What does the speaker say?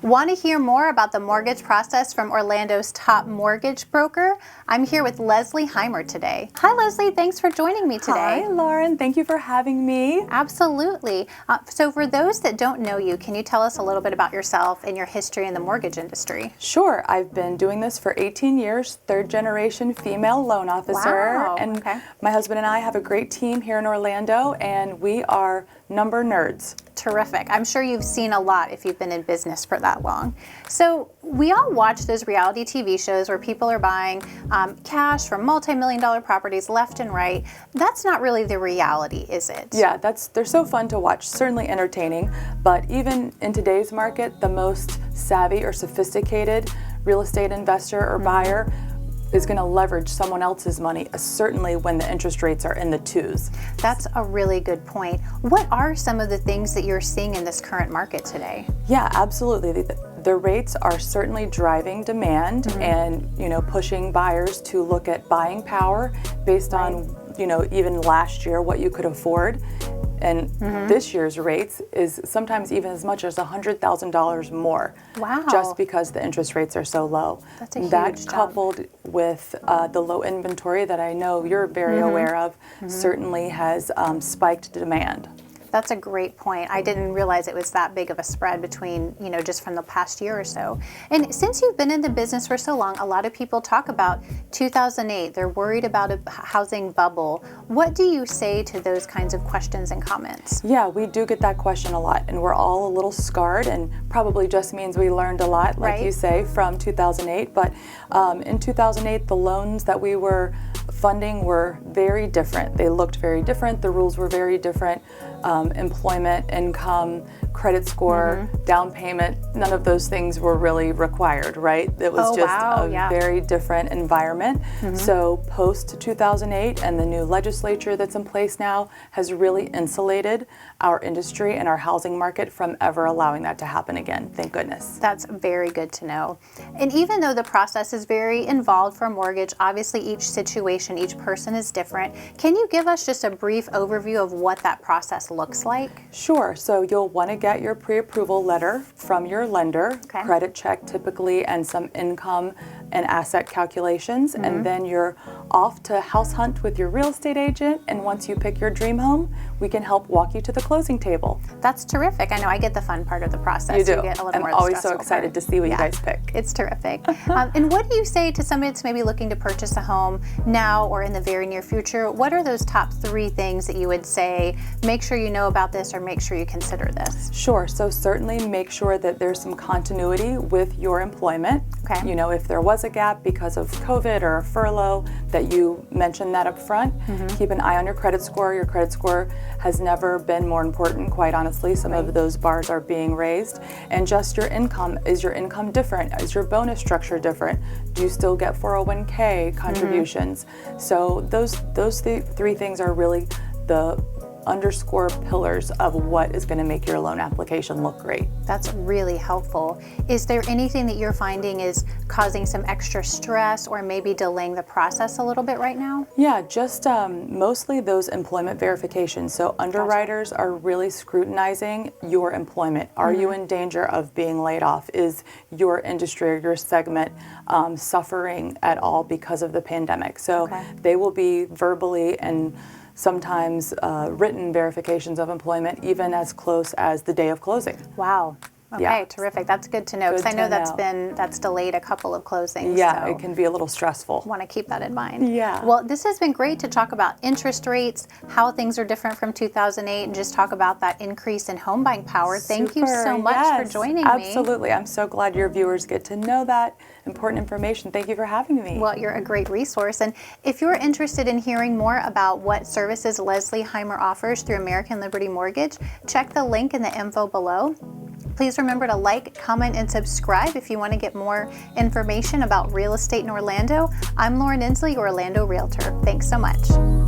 Want to hear more about the mortgage process from Orlando's top mortgage broker? I'm here with Leslie Heimer today. Hi, Leslie. Thanks for joining me today. Hi, Lauren. Thank you for having me. Absolutely. So for those that don't know you, can you tell us a little bit about yourself and your history in the mortgage industry? Sure. I've been doing this for 18 years, third generation female loan officer. Wow. And Okay. my husband and I have a great team here in Orlando, and we are number nerds. Terrific. I'm sure you've seen a lot if you've been in business for that long. So we all watch those reality TV shows where people are buying cash from multi-million-dollar properties left and right. That's not really the reality, is it? Yeah, they're so fun to watch, certainly entertaining, but even in today's market, the most savvy or sophisticated real estate investor or buyer is going to leverage someone else's money, certainly when the interest rates are in the twos. That's a really good point. What are some of the things that you're seeing in this current market today? Yeah, absolutely. The rates are certainly driving demand and, pushing buyers to look at buying power based on, even last year, what you could afford. And this year's rates is sometimes even as much as $100,000 more. Wow. Just because the interest rates are so low. That's a huge That jump. coupled with the low inventory that I know you're very aware of certainly has spiked demand. That's a great point. I didn't realize it was that big of a spread between, just from the past year or so. And since you've been in the business for so long, a lot of people talk about 2008. They're worried about a housing bubble. What do you say to those kinds of questions and comments? Yeah, we do get that question a lot, and we're all a little scarred, and probably just means we learned a lot, like Right. you say, from 2008. But in 2008, the loans that we were funding were very different. They looked very different. The rules were very different. Employment, income, credit score, down payment, none of those things were really required, right? It was a very different environment. So post 2008 and the new legislature that's in place now has really insulated our industry and our housing market from ever allowing that to happen again. Thank goodness. That's very good to know. And even though the process is very involved for a mortgage, obviously each situation, each person is different. Can you give us just a brief overview of what that process looks like? Sure. So you'll want to get your pre-approval letter from your lender, Okay. credit check typically, and some income and asset calculations. And then you're off to house hunt with your real estate agent. And once you pick your dream home, we can help walk you to the closing table. That's terrific. I know I get the fun part of the process. You do. Get a little I'm more of the always so stressful excited part. to see what you Yeah. guys pick. It's terrific. And what do you say to somebody that's maybe looking to purchase a home now or in the very near future? What are those top 3 things that you would say, make sure you know about this or make sure you consider this? Sure. So certainly make sure that there's some continuity with your employment. Okay. If there was a gap because of COVID or a furlough, that you mention that up front. Keep an eye on your credit score. Your credit score has never been more important, quite honestly. Some of those bars are being raised. And just your income. Is your income different? Is your bonus structure different? Do you still get 401k contributions? So those 3 things are really the underscore pillars of what is going to make your loan application look great. That's really helpful. Is there anything that you're finding is causing some extra stress or maybe delaying the process a little bit right now? Yeah, just mostly those employment verifications. So underwriters are really scrutinizing your employment. Are you in danger of being laid off? Is your industry or your segment suffering at all because of the pandemic? So they will be verbally and sometimes written verifications of employment, even as close as the day of closing. Wow. Okay, Yeah. terrific. That's good to know because I Good know to that's delayed a couple of closings. Yeah, so it can be a little stressful. want to keep that in mind. Yeah. Well, this has been great to talk about interest rates, how things are different from 2008, and just talk about that increase in home buying power. Thank you so Super, much for yes, joining me. Absolutely. I'm so glad your viewers get to know that important information. Thank you for having me. Well, you're a great resource. And if you're interested in hearing more about what services Leslie Heimer offers through American Liberty Mortgage, check the link in the info below. Please remember to like, comment, and subscribe if you want to get more information about real estate in Orlando. I'm Lauren Endsley, your Orlando Realtor. Thanks so much.